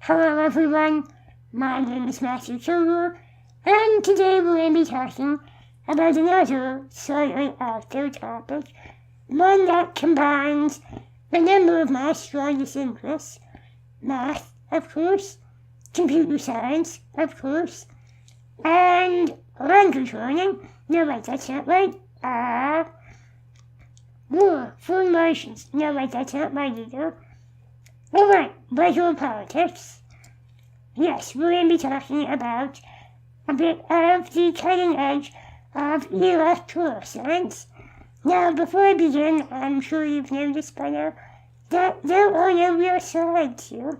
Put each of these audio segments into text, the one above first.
Hello everyone, my name is Matthew Kilgore, and today we're going to be talking about another slightly out there topic, one that combines a number of my strongest interests: math, of course, computer science, of course, and language learning. No, wait, that's not right. Foreign relations. No, wait, that's not right either. Alright, regular politics. Yes, we're going to be talking about a bit of the cutting edge of electoral science. Now, before I begin, I'm sure you've noticed by now that there are no real slides here.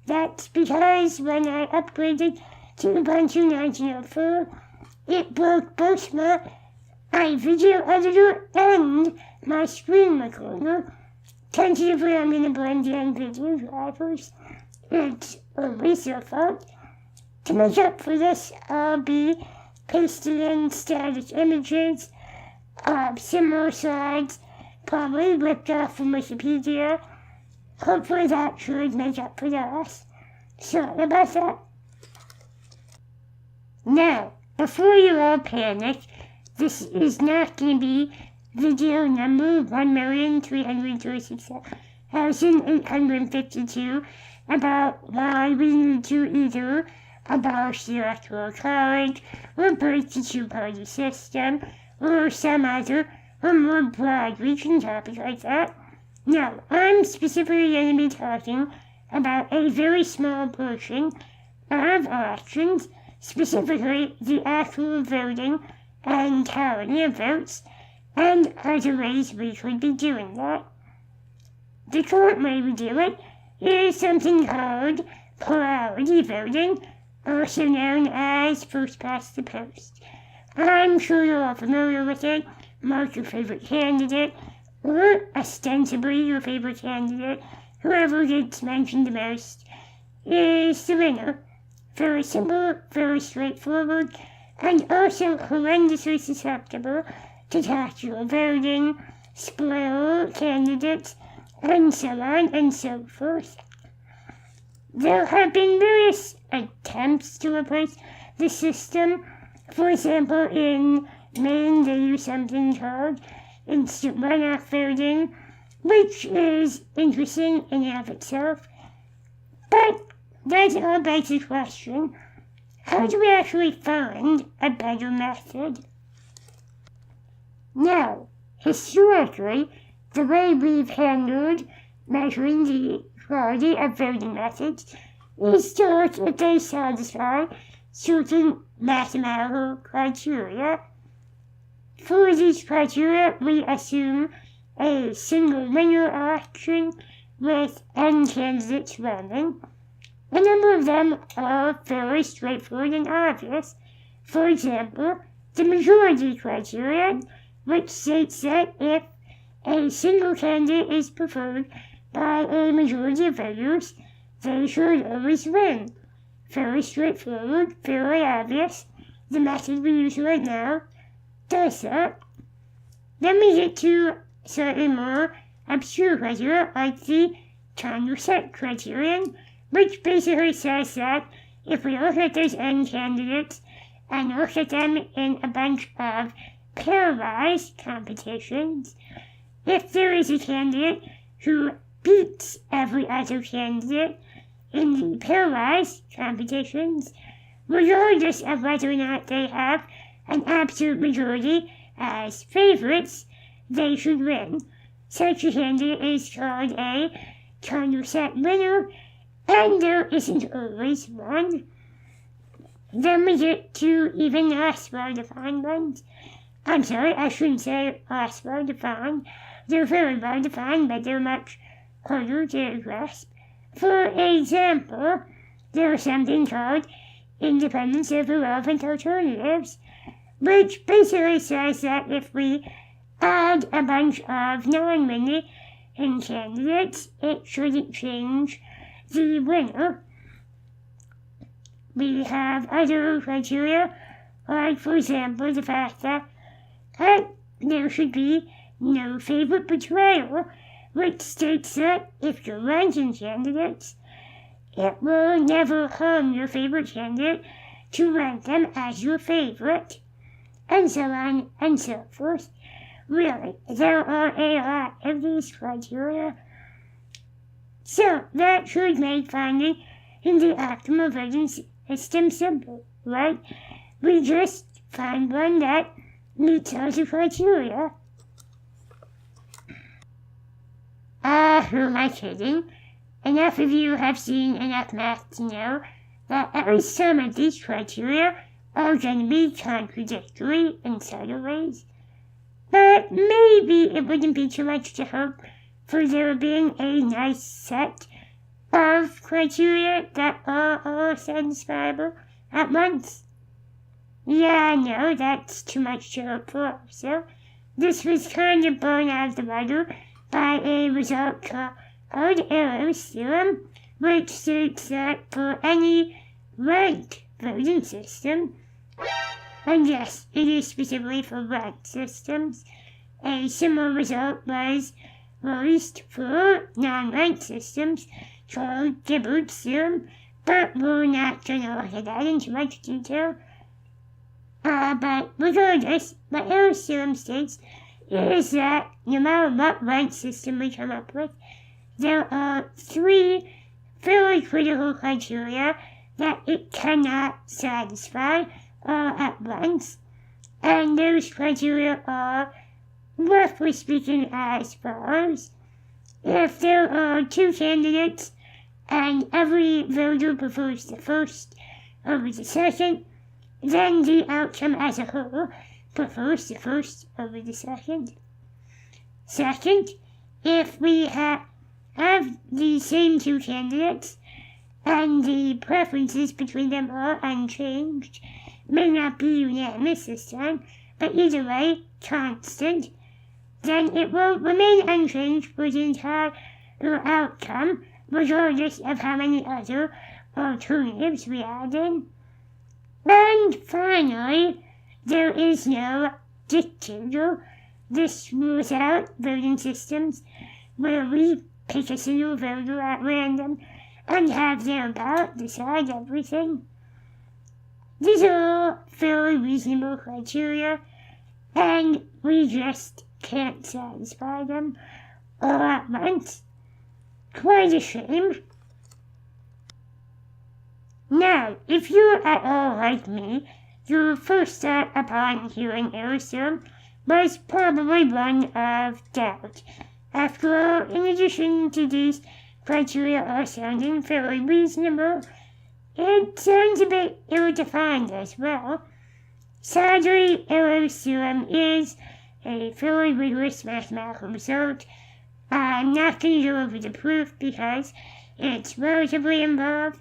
That's because when I upgraded to Ubuntu 1904, it broke both my video editor and my screen recorder. Tentatively, I'm going to blend in video drivers. It's always your fault. To make up for this, I'll be pasting in static images of similar slides, probably ripped off from Wikipedia. Hopefully that should make up for the loss. Sorry about that. Now, before you all panic, this is not going to be video number 1,336,852 about why we need to either abolish the Electoral College or break the two-party system or some other or more broad-reaching topic like that. No, I'm specifically going to be talking about a very small portion of elections, specifically the actual voting and tallying of votes, and other ways we could be doing that. The current way we do it is something called plurality voting, also known as first past the post. I'm sure you're all familiar with it. Mark your favorite candidate, or ostensibly your favorite candidate. Whoever gets mentioned the most is the winner. Very simple, very straightforward, and also horrendously susceptible to tactical voting, spoil candidates, and so on and so forth. There have been various attempts to replace the system. For example, in Maine they use something called instant runoff voting, which is interesting in and of itself. But that all begs the question, how do we actually find a better method? Now, historically, the way we've handled measuring the quality of voting methods is to look if they satisfy certain mathematical criteria. For these criteria, we assume a single winner election with n candidates running. A number of them are fairly straightforward and obvious. For example, the majority criterion, which states that if a single candidate is preferred by a majority of voters, they should always win. Fairly straightforward, fairly obvious. The method we use right now does that. Then we get to slightly more obscure criteria, like the Condorcet criterion, which basically says that if we look at those n candidates and look at them in a bunch of pairwise competitions, if there is a candidate who beats every other candidate in the pairwise competitions, regardless of whether or not they have an absolute majority as favorites, they should win. Such a candidate is called a Condorcet winner, and there isn't always one. Then we get to even less well-defined ones. I'm sorry, I shouldn't say less well-defined. They're very well-defined, but they're much harder to grasp. For example, there's something called independence of irrelevant alternatives, which basically says that if we add a bunch of non-winning candidates, it shouldn't change the winner. We have other criteria, like, for example, the fact that there should be no favorite betrayal, which states that if you're ranking candidates, It will never harm your favorite candidate to rank them as your favorite, and so on and so forth. Really, there are a lot of these criteria. So that should make finding in the optimal voting system simple, right? We just find one that meets all the criteria. Who am I kidding? Enough of you have seen enough math to know that at least some of these criteria are going to be contradictory in subtle ways. But maybe it wouldn't be too much to hope for there being a nice set of criteria that are all satisfiable at once. Yeah, no, that's too much to hope for. So, this was kind of blown out of the water by a result called Electoral theorem, which states that for any ranked voting system, and yes, it is specifically for ranked systems, a similar result was released for non-ranked systems called Gibbert's theorem, but we're not going to look at that in too much detail. But regardless, what Ehrlich's theorem states is that no matter what ranked system we come up with, there are three fairly critical criteria that it cannot satisfy all at once, and those criteria are, roughly speaking, as follows. If there are two candidates and every voter prefers the first over the second, then the outcome as a whole prefers the first over the second. Second, if we have the same two candidates and the preferences between them are unchanged, may not be unanimous this time, but either way, constant, then it will remain unchanged for the entire outcome, regardless of how many other alternatives we add in. And finally, there is no dictator. This rules out voting systems where we pick a single voter at random and have their ballot decide everything. These are all fairly reasonable criteria, and we just can't satisfy them all at once. Quite a shame. Now, if you're at all like me, your first thought upon hearing Ehrlich's theorem was probably one of doubt. After all, in addition to these criteria all sounding fairly reasonable, it sounds a bit ill-defined as well. Sadly, Ehrlich's theorem is a fairly rigorous mathematical result. I'm not going to go over the proof because it's relatively involved,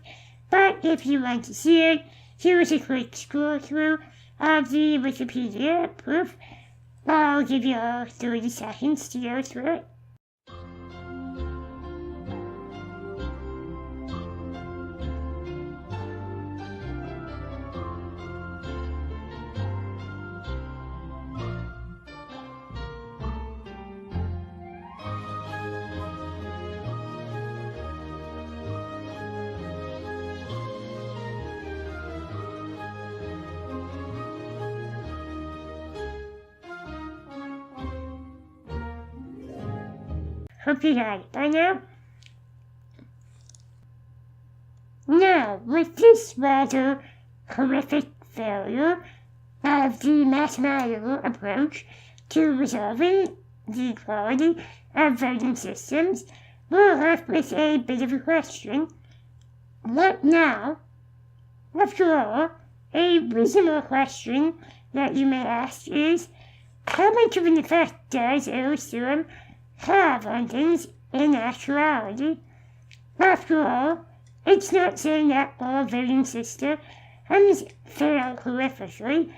but if you want to see it, here's a quick scroll through of the Wikipedia proof. I'll give you all 30 seconds to go through it. Hope you got it by now. Now, with this rather horrific failure of the mathematical approach to resolving the quality of voting systems, we're left with a bit of a question. What now? After all, a reasonable question that you may ask is, how much of an effect does Ehrlich's theorem have on things in actuality? After all, it's not saying that all voting systems fail horrifically.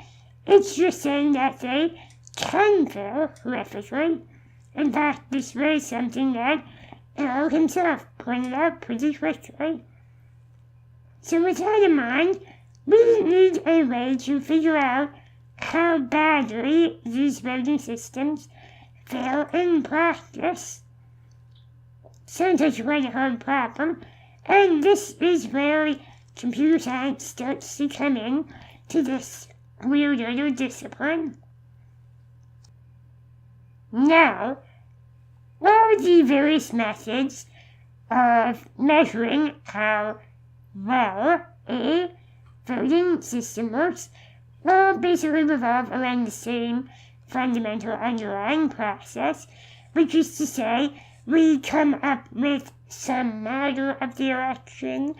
It's just saying that they can fail horrifically. In fact, this was something that Ehrlich himself pointed out pretty quickly. So with that in mind, we need a way to figure out how badly these voting systems fail in practice. Sounds like quite a hard problem, And this is where computer science starts to come in to this weird little discipline. Now, all the various methods of measuring how well a voting system works all basically revolve around the same fundamental underlying process, which is to say, we come up with some model of the election,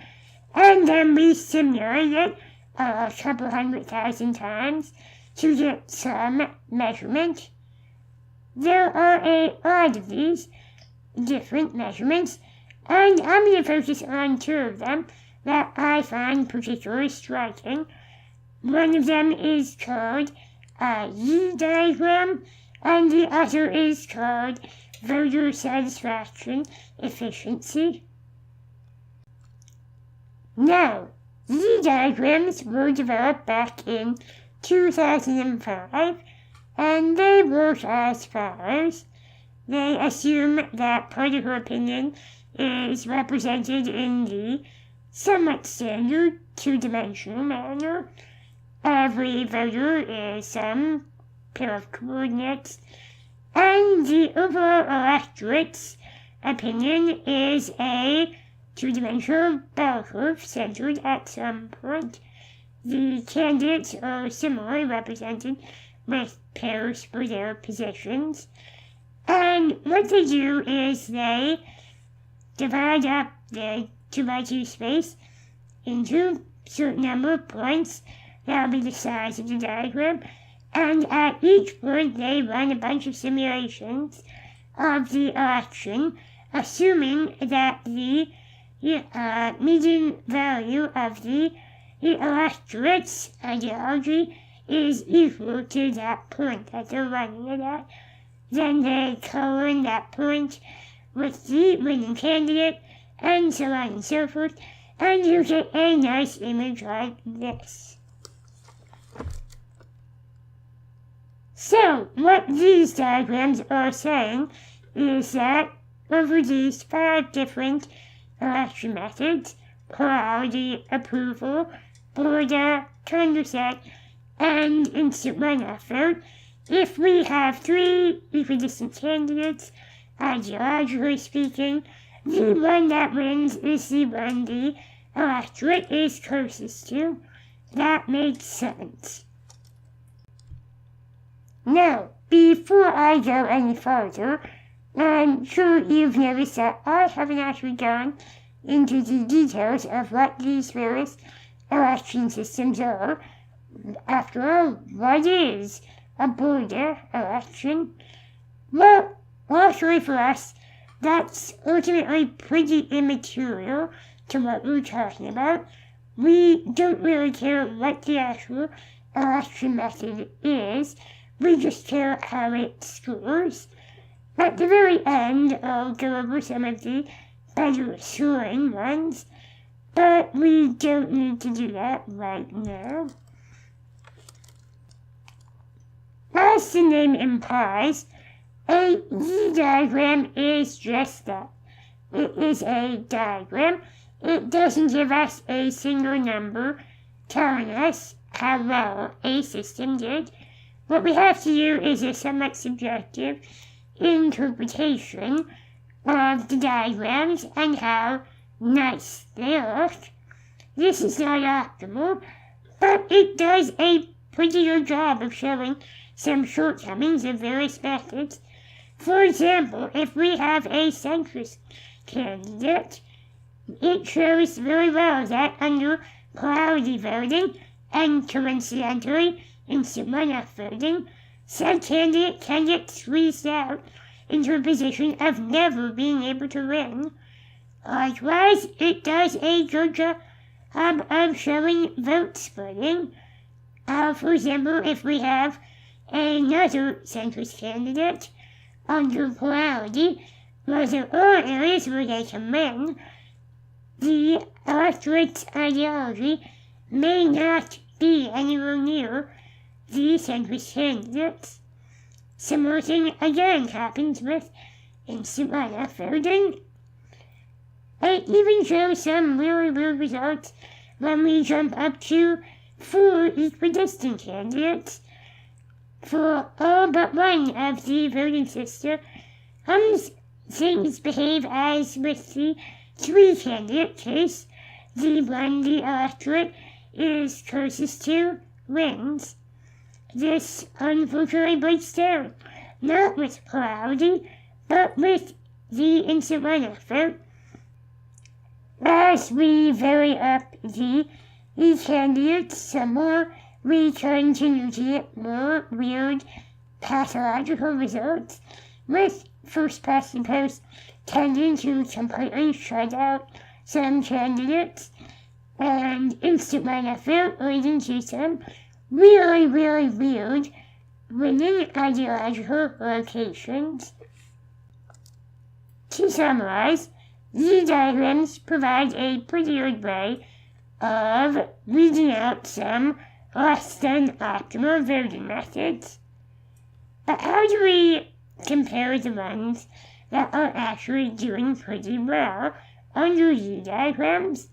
and then we simulate it a couple 100,000 times to get some measurement. There are a lot of these different measurements, and I'm going to focus on two of them that I find particularly striking. One of them is called a Z-diagram, and the other is called voter satisfaction efficiency. Now, Z-diagrams were developed back in 2005, and they work as follows. They assume that political opinion is represented in the somewhat standard two-dimensional manner. Every voter is some pair of coordinates, and the overall electorate's opinion is a two-dimensional bell curve centered at some point. The candidates are similarly represented with pairs for their positions, and what they do is they divide up the 2x2 space into a certain number of points. That'll be the size of the diagram, and at each point they run a bunch of simulations of the election, assuming that the median value of the electorate's ideology is equal to that point that they're running it at. Then they color that point with the winning candidate, and so on and so forth, and you get a nice image like this. So, what these diagrams are saying is that over these 5 different election methods, plurality, approval, border, Condorcet, and instant runoff vote, if we have 3 equidistant candidates, ideologically speaking, the one that wins is the one the electorate is closest to. That makes sense. Now, before I go any further, I'm sure you've noticed that I haven't actually gone into the details of what these various election systems are. After all, what is a border election? Well, luckily for us, that's ultimately pretty immaterial to what we're talking about. We don't really care what the actual election method is. We just care how it scores. At the very end, I'll go over some of the better scoring ones, but we don't need to do that right now. As the name implies, a Z-diagram is just that. It is a diagram. It doesn't give us a single number telling us how well a system did. What we have to do is a somewhat subjective interpretation of the diagrams and how nice they look. This is not optimal, but it does a pretty good job of showing some shortcomings of various methods. For example, if we have a centrist candidate, it shows very well that under plurality voting and coincidentally instant runoff voting, said candidate can get squeezed out into a position of never being able to win. Likewise, it does a good job of showing vote splitting. For example, if we have another centrist candidate under plurality, while there are areas where they can win, the electorate's ideology may not be anywhere near the centrist candidates. Similar thing again happens with instant runoff voting. It even shows some really weird results when we jump up to 4 equidistant candidates. For all but one of the voting system, things behave as with the 3-candidate case. The one the electorate is closest to wins. This unfortunately breaks down, not with plurality, but with the instant runoff vote. As we vary up the candidates some more, we continue to get more weird pathological results, with first past the post tending to completely shut out some candidates, and instant runoff vote leading to some really weird winning ideological locations. To summarize, the diagrams provide a pretty good way of weeding out some less than optimal voting methods. But how do we compare the ones that are actually doing pretty well under the diagrams?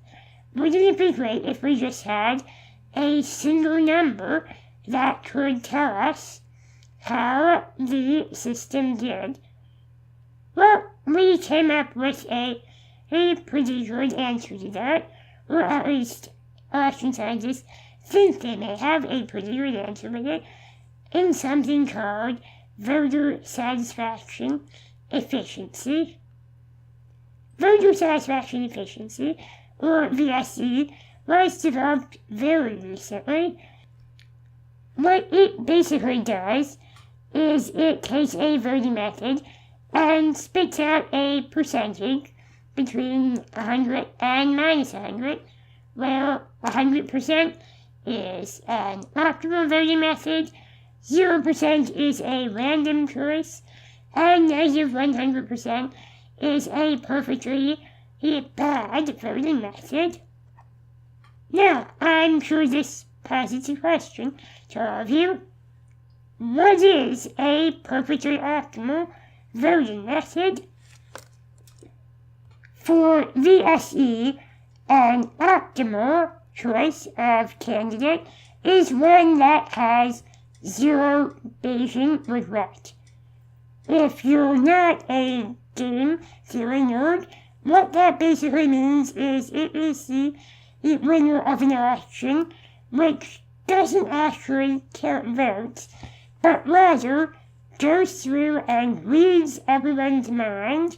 Wouldn't it be great if we just had a single number that could tell us how the system did? Well, we came up with a pretty good answer to that, or at least election scientists think they may have a pretty good answer with it, in something called voter satisfaction efficiency. Voter satisfaction efficiency, or VSE, was developed very recently. What it basically does is it takes a voting method and spits out a percentage between 100 and minus 100. Well, 100% is an optimal voting method, 0% is a random choice, and negative 100% is a perfectly bad voting method. Now, I'm sure this poses a question to all of you. What is a perfectly optimal voting method? For VSE, an optimal choice of candidate is one that has 0 Bayesian regret. If you're not a game theory nerd, what that basically means is it is the winner of an election which doesn't actually count votes, but rather goes through and reads everyone's mind,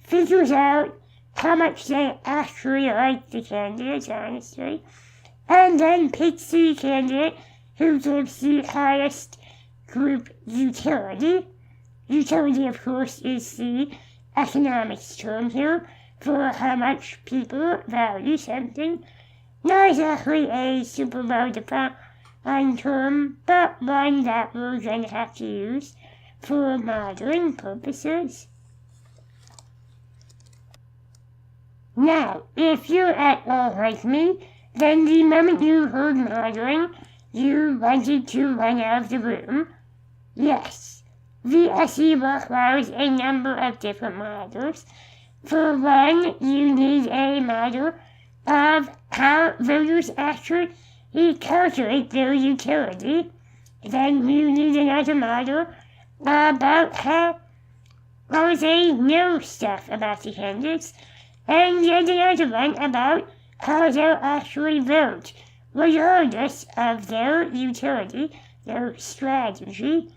figures out how much they actually like the candidates, honestly, and then picks the candidate who gives the highest group utility. Utility, of course, is the economics term here for how much people value something. Not exactly a super well-defined term, but one that we're going to have to use for modeling purposes. Now, if you're at all like me, then the moment you heard modeling, you wanted to run out of the room. Yes, VSE requires a number of different models. For one, you need a model of how voters actually calculate their utility. Then you need another model about how they know stuff about the candidates, and yet another one about how they'll actually vote, regardless of their utility, their strategy.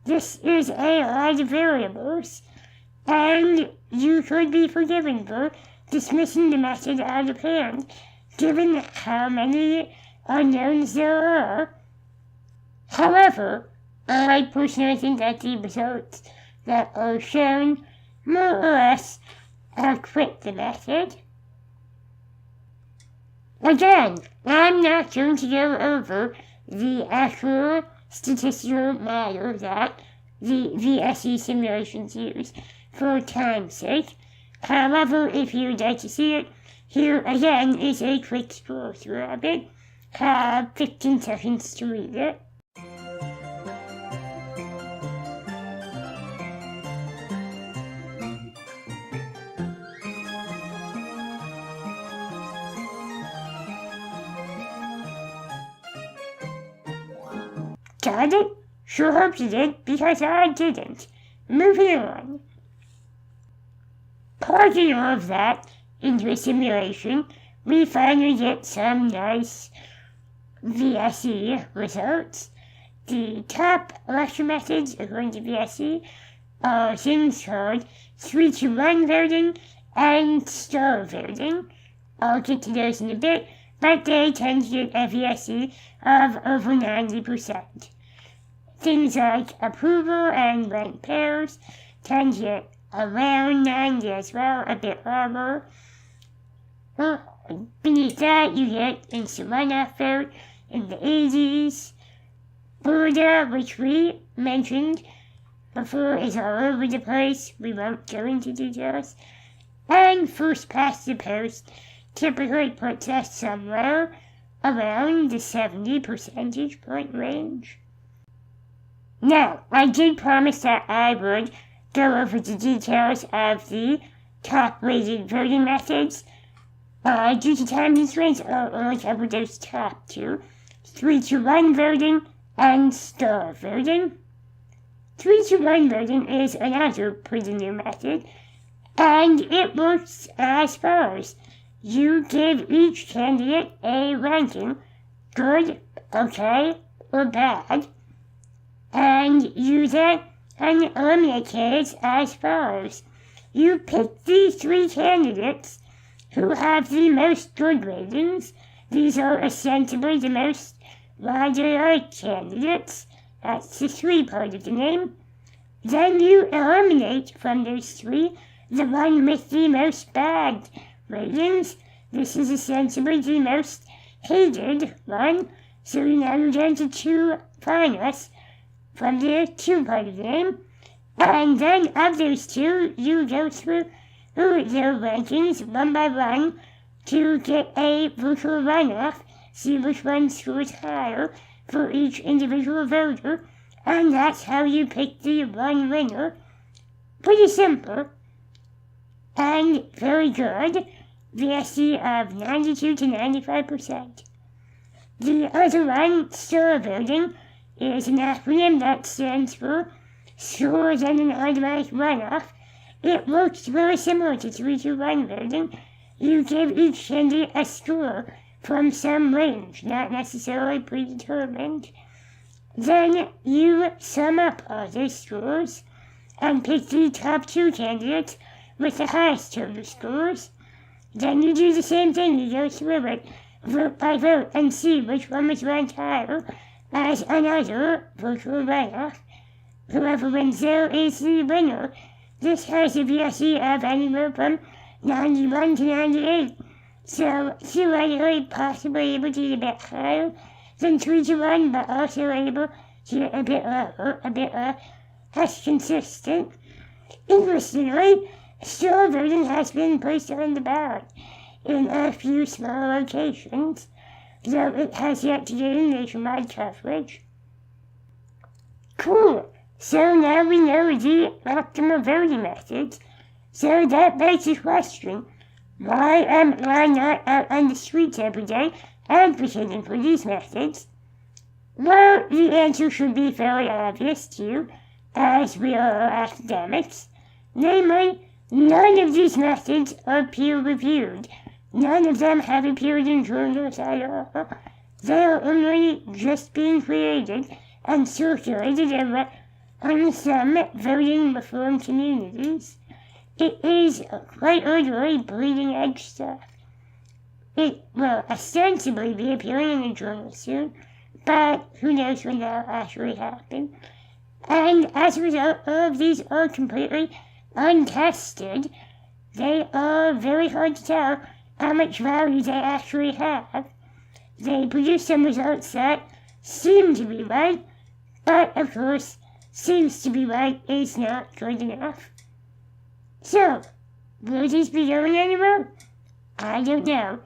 This is a lot of variables, and you could be forgiven for dismissing the method out of hand, given how many unknowns there are. However, I personally think that the results that are shown more or less acquit the method. Again, I'm not going to go over the actual statistical model that the VSE simulations use for time's sake. However, if you'd like to see it, here again is a quick scroll through of it. Have 15 seconds to read it. Got it? Sure hope you did, because I didn't. Moving on. Parking all of that into a simulation, we finally get some nice VSE results. The top election methods, according to VSE, are things called 3-to-1 voting and star voting. I'll get to those in a bit, but they tend to get a VSE of over 90%. Things like approval and ranked pairs tend to get around 90 as well, a bit lower. Beneath that, you get instant runoff vote in the 80s. Border, which we mentioned before, is all over the place. We won't go into details. And first past the post typically puts us somewhere around the 70 percentage point range. Now, I did promise that I would go over the details of the top-rated voting methods. Due to time constraints, I'll only cover those top two: 3-to-1 voting and star voting. 3-to-1 voting is another pretty new method, and it works as follows. You give each candidate a ranking, good, okay, or bad, and you then eliminate candidates as follows. You pick the 3 candidates who have the most good ratings. These are ostensibly the most widely liked candidates. That's the 3 part of the name. Then you eliminate from those 3 the one with the most bad ratings. This is ostensibly the most hated one. So now you're down to 2 finalists from the 2 part of the name. And then of those 2, you go through their rankings one by one to get a virtual runoff, see which one scores higher for each individual voter, and that's how you pick the one winner. Pretty simple and very good. VSE of 92 to 95%. The other one, star voting, is an acronym that stands for Scores and an Automatic Runoff. It works very similar to 3-to-1 voting. You give each candidate a score from some range, not necessarily predetermined. Then you sum up all those scores and pick the top 2 candidates with the highest total scores. Then you do the same thing. You go through it vote by vote and see which one was ranked higher as another virtual runoff. Whoever wins there is the winner. This has a VSE of anywhere from 91 to 98, so theoretically possibly able to get a bit higher than 3-to-1, but also able to get a bit lower, a bit less consistent. Interestingly, star voting has been placed on the ballot in a few small locations, though it has yet to gain nationwide coverage. Cool. So now we know the optimal voting methods. So that begs the question, why am I not out on the streets every day advocating for these methods? Well, the answer should be fairly obvious to you, as we are all academics. Namely, none of these methods are peer-reviewed. None of them have appeared in journals at all. They are only just being created and circulated on some voting reform communities. It is quite literally bleeding-edge stuff. It will ostensibly be appearing in the journal soon, but who knows when that'll actually happen. And as a result, all of these are completely untested. They are very hard to tell how much value they actually have. They produce some results that seem to be right, but of course, seems to be right is not good enough. So, will these be going anywhere? I don't know.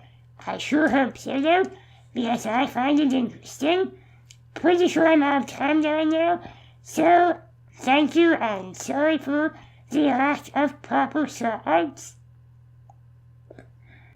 I sure hope so though, because I find it interesting. Pretty sure I'm out of time there now, so thank you and sorry for the lack of proper slides.